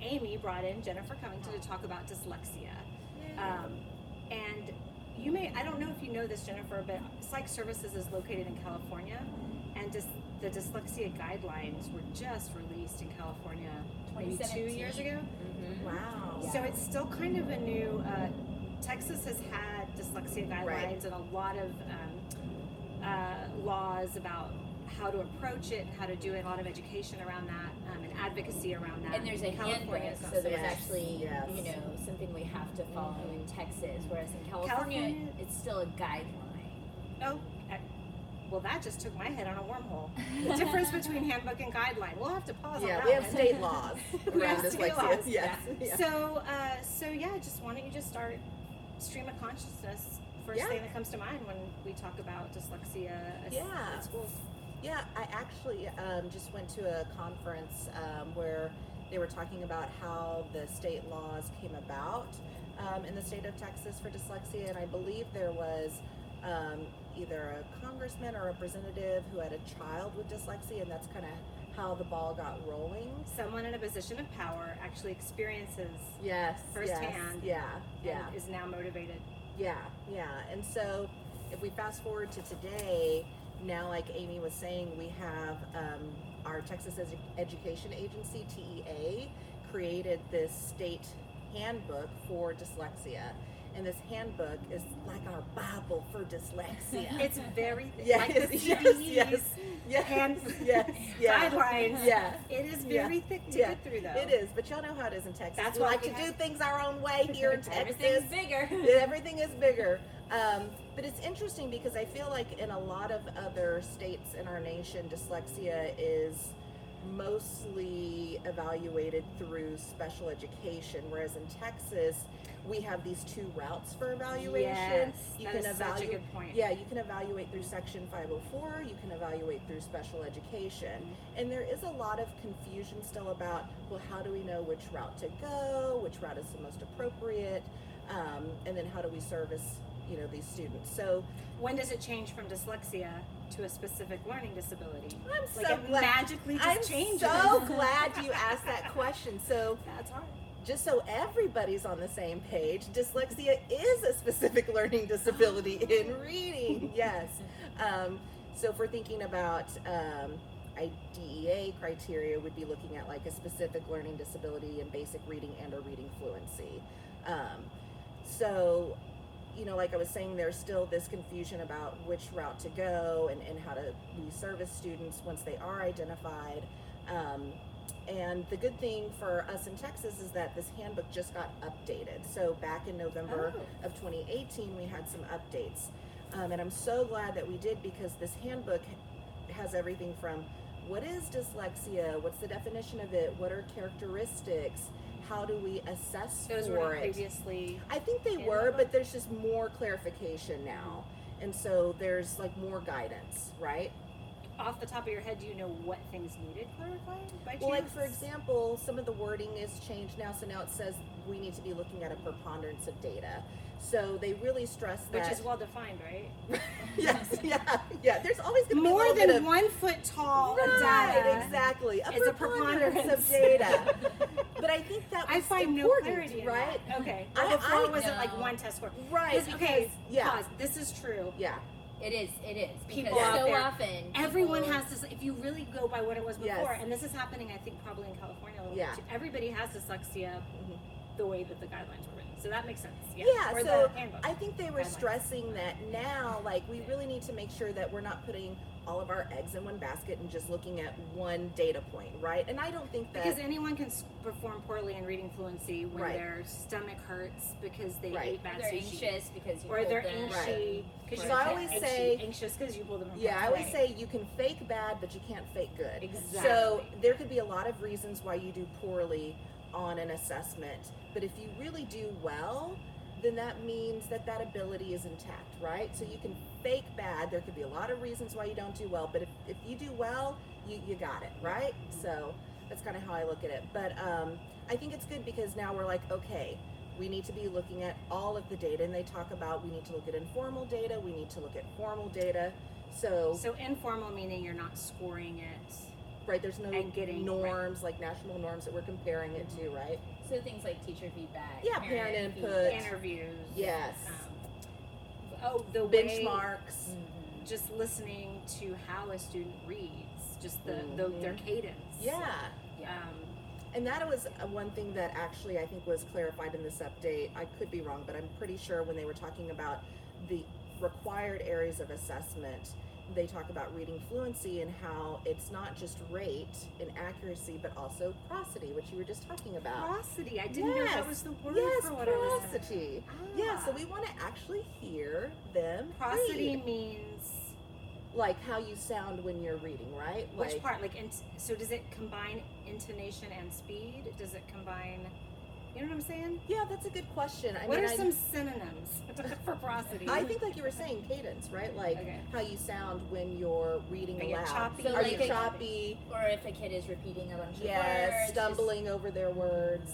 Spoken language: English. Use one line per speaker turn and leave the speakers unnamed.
Amy brought in Jennifer Covington to talk about dyslexia. And you may, I don't know if you know this, Jennifer, but Psych Services is located in California, and the Dyslexia Guidelines were just released in California maybe 2 years ago.
Mm-hmm. Wow.
So it's still kind of a new, Texas has had dyslexia guidelines and a lot of laws about how to approach it, how to do it, a lot of education around that, and advocacy around that.
And there's a handbook, so there's actually, you know, something we have to follow in Texas, whereas in California, it's still a guideline.
Oh, well, that just took my head on a wormhole. The difference between handbook and guideline. We'll have to pause on that.
We have state laws around dyslexia. Yes.
So yeah, just why don't you just start stream of consciousness? First thing that comes to mind when we talk about dyslexia at schools.
Yeah, I actually just went to a conference where they were talking about how the state laws came about in the state of Texas for dyslexia, and I believe there was either a congressman or representative who had a child with dyslexia, and that's kind of how the ball got rolling.
Someone in a position of power actually experiences firsthand and is now motivated.
Yeah. And so if we fast forward to today, now, like Amy was saying, we have our Texas Education Agency, TEA, created this state handbook for dyslexia. And this handbook is like our Bible for dyslexia.
It's very
like
the CDE's guidelines.
Yeah.
It is very thick to get through, though.
It is, but y'all know how it is in Texas.
That's
we like to do things our own way here in Texas.
Everything's bigger.
Everything is bigger. But it's interesting because I feel like in a lot of other states in our nation, dyslexia is mostly evaluated through special education, whereas in Texas, we have these two routes for evaluation.
Yes, you can evaluate. Such a good point.
Yeah, you can evaluate through Section 504. You can evaluate through special education, and there is a lot of confusion still about, well, how do we know which route to go, which route is the most appropriate, and then how do we service, you know, these students. So
when does it change from dyslexia to a specific learning disability?
I'm
like
so
it
glad.
magically just changes.
I'm so glad you asked that question. So
that's hard.
Just so everybody's on the same page, dyslexia is a specific learning disability in reading. Yes. So if we're thinking about IDEA criteria, we'd be looking at like a specific learning disability in basic reading and or reading fluency. So, you know, like I was saying, there's still this confusion about which route to go and how to we service students once they are identified. And the good thing for us in Texas is that this handbook just got updated. So back in November of 2018, we had some updates. And I'm so glad that we did, because this handbook has everything from what is dyslexia, what's the definition of it, what are characteristics, how do we assess
Those
for
were
it.
Previously
I think they were, but there's just more clarification now. And so there's like more guidance, right?
Off the top of your head, do you know what things needed clarified by chance?
Well, like for example, some of the wording is changed now. So now it says we need to be looking at a preponderance of data. So they really stress that.
Which is well defined, right?
Yes, yeah. There's always going to be
more
a little
than
bit of
1 foot tall
data. Exactly.
It's a preponderance
of data. But I think that was
I find
important,
no clarity in
right?
that. Okay. Well, before it wasn't like one test score.
Right.
Okay. Pause. This is true.
Yeah.
It is.
People
because
out
so
there,
often
everyone has to. If you really go by what it was before, and this is happening, I think probably in California a little bit too. Everybody has dyslexia the way that the guidelines were written, so that makes sense.
Yeah.
Or
So
the handbook
I think they were
guidelines.
stressing that now, like we really need to make sure that we're not putting all of our eggs in one basket and just looking at one data point, right? And I don't think that
because anyone can perform poorly in reading fluency when their stomach hurts because they ate bad
they're
sushi.
anxious because you
or
pulled
they're
them.
anxious.
So I always say
anxious because you pulled them.
I always say you can fake bad, but you can't fake good.
Exactly.
So there could be a lot of reasons why you do poorly on an assessment, but if you really do well, then that means that ability is intact, right? So you can fake bad. There could be a lot of reasons why you don't do well, but if you do well, you got it, right? So that's kind of how I look at it. But I think it's good because now we're like, okay, we need to be looking at all of the data, and they talk about we need to look at informal data, we need to look at formal data. So
informal meaning you're not scoring it
right, there's no
And getting-
norms, like national norms that we're comparing it to, right?
So things like teacher feedback,
Yeah, parent input.
feedback.
Interviews.
Yes.
The way,
Benchmarks.
just listening to how a student reads, just their cadence.
Yeah.
Um,
And that was one thing that actually I think was clarified in this update. I could be wrong, but I'm pretty sure when they were talking about the required areas of assessment, they talk about reading fluency and how it's not just rate and accuracy, but also prosody, which you were just talking about.
prosody. I didn't know that was the word
Yes,
for what I was saying.
prosody.
Ah.
Yeah, so we want to actually hear them
Prosody
read.
means
Like how you sound when you're reading, right?
which
Like,
part? Like, so does it combine intonation and speed? Does it combine? You know what I'm saying?
yeah, that's a good question.
What are some synonyms for prosody?
I think, like you were saying, cadence, right? Like
Okay.
how you sound when you're reading
Are you
aloud.
choppy?
So
Are
like
you
a-
choppy?
Or if a kid is repeating a bunch of
Yes,
words,
stumbling over their words.